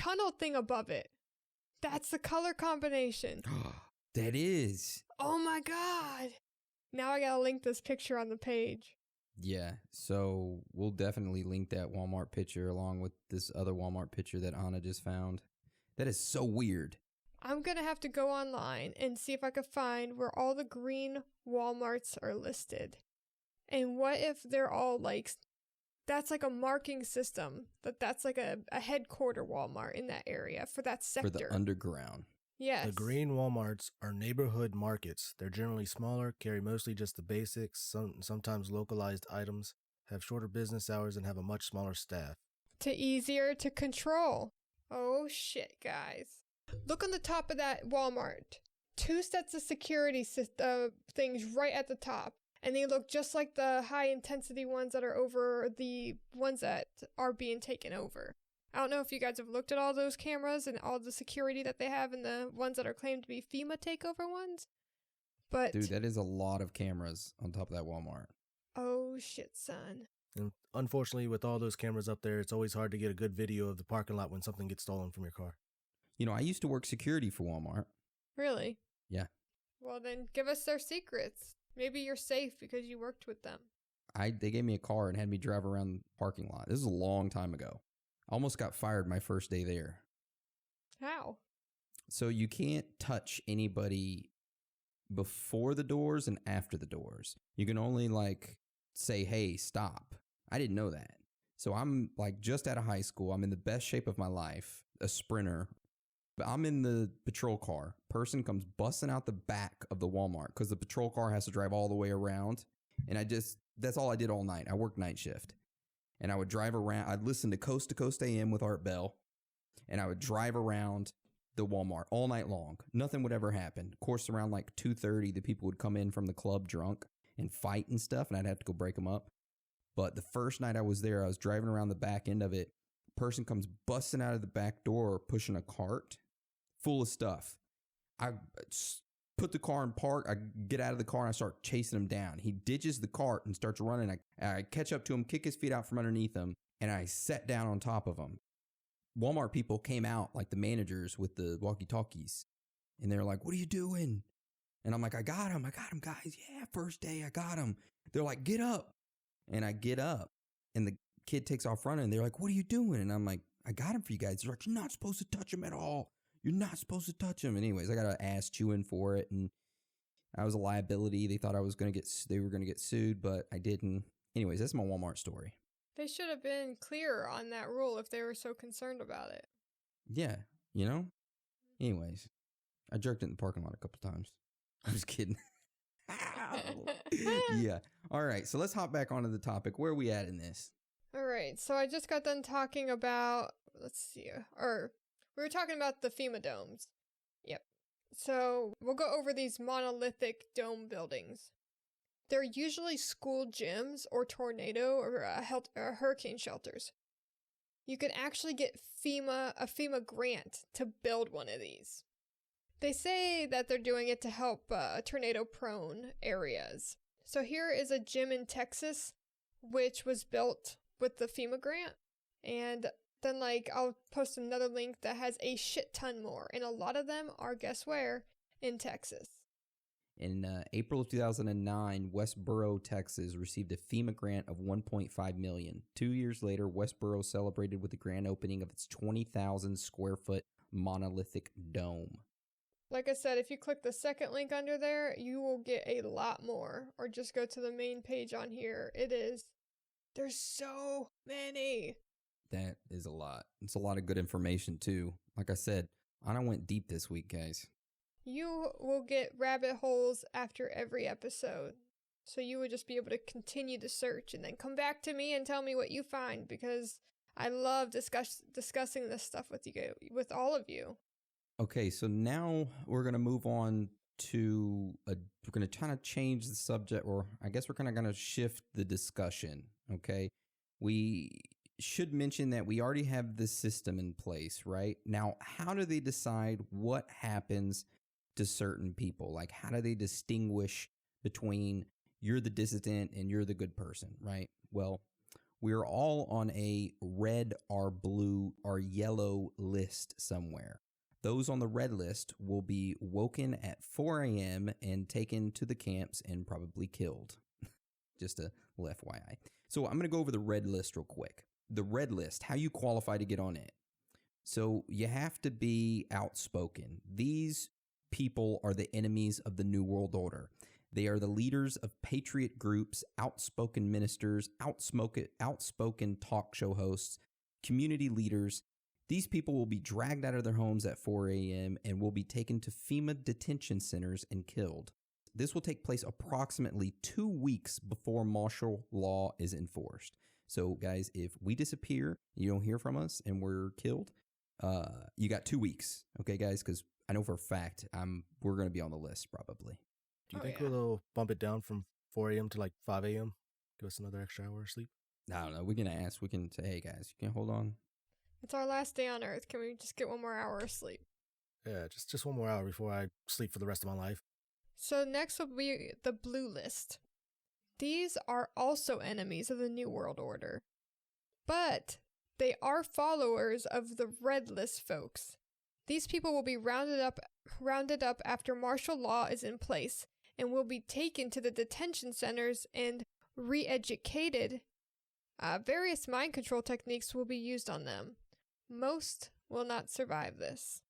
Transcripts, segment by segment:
tunnel thing above it. That's the color combination. That is. Oh my God. Now I gotta link this picture on the page. Yeah, so we'll definitely link that Walmart picture along with this other Walmart picture that Anna just found. That is so weird. I'm gonna have to go online and see if I can find where all the green Walmarts are listed. And what if they're all like, that's like a marking system, that's like a headquarter Walmart in that area for that sector. For the underground. Yes. The green Walmarts are neighborhood markets. They're generally smaller, carry mostly just the basics, sometimes localized items, have shorter business hours, and have a much smaller staff. Easier to control. Oh shit, guys. Look on the top of that Walmart. 2 sets of security things right at the top. And they look just like the high-intensity ones that are over the ones that are being taken over. I don't know if you guys have looked at all those cameras and all the security that they have and the ones that are claimed to be FEMA takeover ones. But dude, that is a lot of cameras on top of that Walmart. Oh, shit, son. And unfortunately, with all those cameras up there, it's always hard to get a good video of the parking lot when something gets stolen from your car. You know, I used to work security for Walmart. Really? Yeah. Well, then give us their secrets. Maybe you're safe because you worked with them. They gave me a car and had me drive around the parking lot. This is a long time ago. I almost got fired my first day there. How? So you can't touch anybody before the doors and after the doors. You can only say, hey, stop. I didn't know that. So I'm just out of high school. I'm in the best shape of my life, a sprinter. But I'm in the patrol car. Person comes busting out the back of the Walmart because the patrol car has to drive all the way around. And that's all I did all night. I worked night shift. And I would drive around. I'd listen to Coast AM with Art Bell. And I would drive around the Walmart all night long. Nothing would ever happen. Of course, around 2:30, the people would come in from the club drunk and fight and stuff. And I'd have to go break them up. But the first night I was there, I was driving around the back end of it. Person comes busting out of the back door, pushing a cart full of stuff. I put the car in park. I get out of the car and I start chasing him down. He ditches the cart and starts running. I catch up to him, kick his feet out from underneath him, and I sat down on top of him. Walmart people came out, the managers with the walkie-talkies, and they're like, what are you doing? And I'm like, I got him, guys. Yeah, first day, I got him. They're like, get up. And I get up, and the kid takes off running, and they're like, what are you doing? And I'm like, I got him for you guys. They're like, you're not supposed to touch him at all. You're not supposed to touch him. Anyways, I got an ass chewing for it, and I was a liability. They thought they were going to get sued, but I didn't. Anyways, that's my Walmart story. They should have been clearer on that rule if they were so concerned about it. Yeah, Anyways, I jerked it in the parking lot a couple times. I'm just kidding. Yeah. All right, so let's hop back onto the topic. Where are we at in this? All right, so I just got done talking about, we were talking about the FEMA domes. Yep. So we'll go over these monolithic dome buildings. They're usually school gyms or tornado or hurricane shelters. You can actually get a FEMA grant to build one of these. They say that they're doing it to help tornado-prone areas. So here is a gym in Texas, which was built with the FEMA grant. And then I'll post another link that has a shit ton more. And a lot of them are, guess where? In Texas. In April of 2009, Westboro, Texas received a FEMA grant of $1.5 million. 2 years later, Westboro celebrated with the grand opening of its 20,000 square foot monolithic dome. Like I said, if you click the second link under there, you will get a lot more. Or just go to the main page on here. There's so many. That is a lot. It's a lot of good information, too. Like I said, Anna went deep this week, guys. You will get rabbit holes after every episode. So you would just be able to continue to search and then come back to me and tell me what you find, because I love discussing this stuff with all of you. Okay, so now we're going to move on to we're going to kind of change the subject, or I guess we're kind of going to shift the discussion, okay? We should mention that we already have this system in place, right? Now, how do they decide what happens to certain people? How do they distinguish between you're the dissident and you're the good person, right? Well, we're all on a red or blue or yellow list somewhere. Those on the red list will be woken at 4 a.m. and taken to the camps and probably killed. Just a little FYI. So I'm going to go over the red list real quick. The red list, how you qualify to get on it. So you have to be outspoken. These people are the enemies of the New World Order. They are the leaders of patriot groups, outspoken ministers, outspoken talk show hosts, community leaders. These people will be dragged out of their homes at 4 a.m. and will be taken to FEMA detention centers and killed. This will take place approximately 2 weeks before martial law is enforced. So, guys, if we disappear, you don't hear from us, and we're killed, you got 2 weeks. Okay, guys? Because I know for a fact we're going to be on the list probably. Do you think we'll bump it down from 4 a.m. to like 5 a.m.? Give us another extra hour of sleep? I don't know. We can ask. We can say, hey, guys, you can hold on. It's our last day on Earth. Can we just get 1 more hour of sleep? Yeah, just 1 more hour before I sleep for the rest of my life. So next will be the blue list. These are also enemies of the New World Order, but they are followers of the red list folks. These people will be rounded up after martial law is in place and will be taken to the detention centers and re-educated. Various mind control techniques will be used on them. Most will not survive this.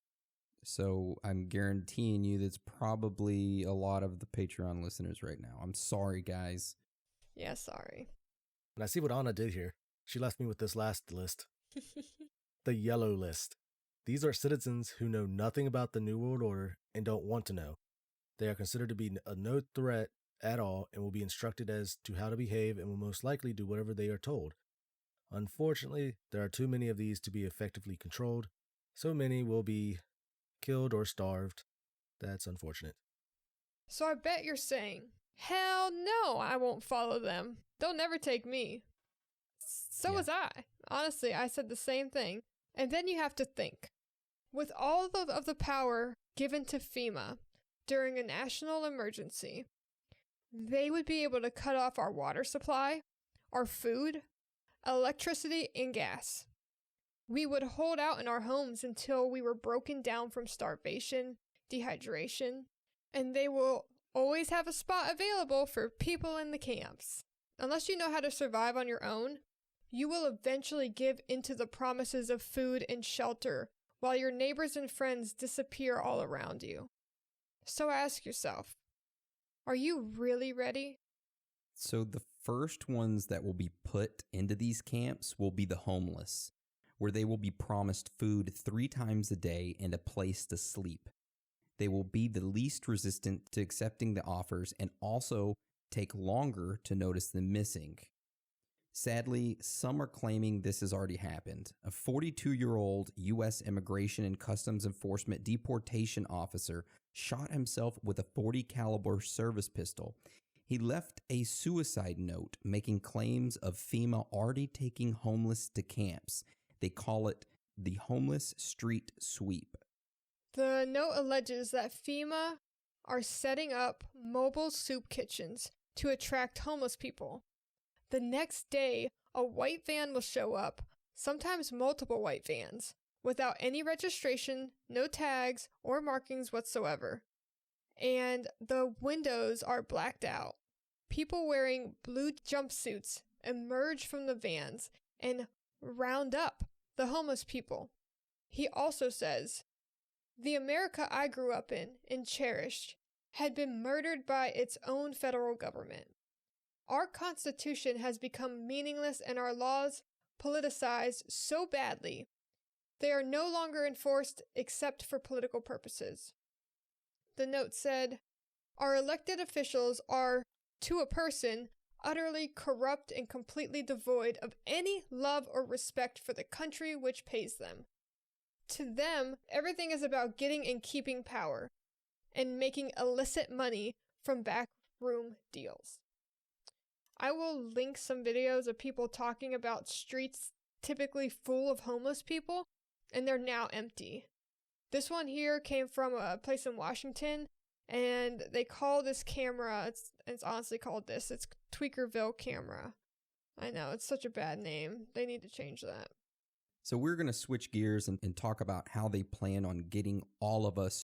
So I'm guaranteeing you that's probably a lot of the Patreon listeners right now. I'm sorry, guys. Yeah, sorry. And I see what Anna did here. She left me with this last list. The yellow list. These are citizens who know nothing about the New World Order and don't want to know. They are considered to be a no threat at all and will be instructed as to how to behave and will most likely do whatever they are told. Unfortunately, there are too many of these to be effectively controlled. So many will be killed or starved. That's unfortunate. So I bet you're saying, hell no, I won't follow them. They'll never take me. So was I. Honestly, I said the same thing. And then you have to think. With all of the power given to FEMA during a national emergency, they would be able to cut off our water supply, our food, electricity, and gas. We would hold out in our homes until we were broken down from starvation, dehydration, and they will always have a spot available for people in the camps. Unless you know how to survive on your own, you will eventually give into the promises of food and shelter while your neighbors and friends disappear all around you. So ask yourself, are you really ready? So the first ones that will be put into these camps will be the homeless, where they will be promised food 3 times a day and a place to sleep. They will be the least resistant to accepting the offers and also take longer to notice them missing. Sadly, some are claiming this has already happened. A 42-year-old U.S. Immigration and Customs Enforcement deportation officer shot himself with a .40 caliber service pistol. He left a suicide note making claims of FEMA already taking homeless to camps. They call it the Homeless Street Sweep. The note alleges that FEMA are setting up mobile soup kitchens to attract homeless people. The next day, a white van will show up, sometimes multiple white vans, without any registration, no tags, or markings whatsoever. And the windows are blacked out. People wearing blue jumpsuits emerge from the vans and round up the homeless people. He also says, "The America I grew up in and cherished had been murdered by its own federal government. Our Constitution has become meaningless and our laws politicized so badly, they are no longer enforced except for political purposes." The note said, "Our elected officials are, to a person, utterly corrupt and completely devoid of any love or respect for the country which pays them. To them, everything is about getting and keeping power and making illicit money from backroom deals." I will link some videos of people talking about streets typically full of homeless people, and they're now empty. This one here came from a place in Washington, and they call this camera, it's honestly called this, it's Tweakerville camera. I know, it's such a bad name. They need to change that. So we're going to switch gears and talk about how they plan on getting all of us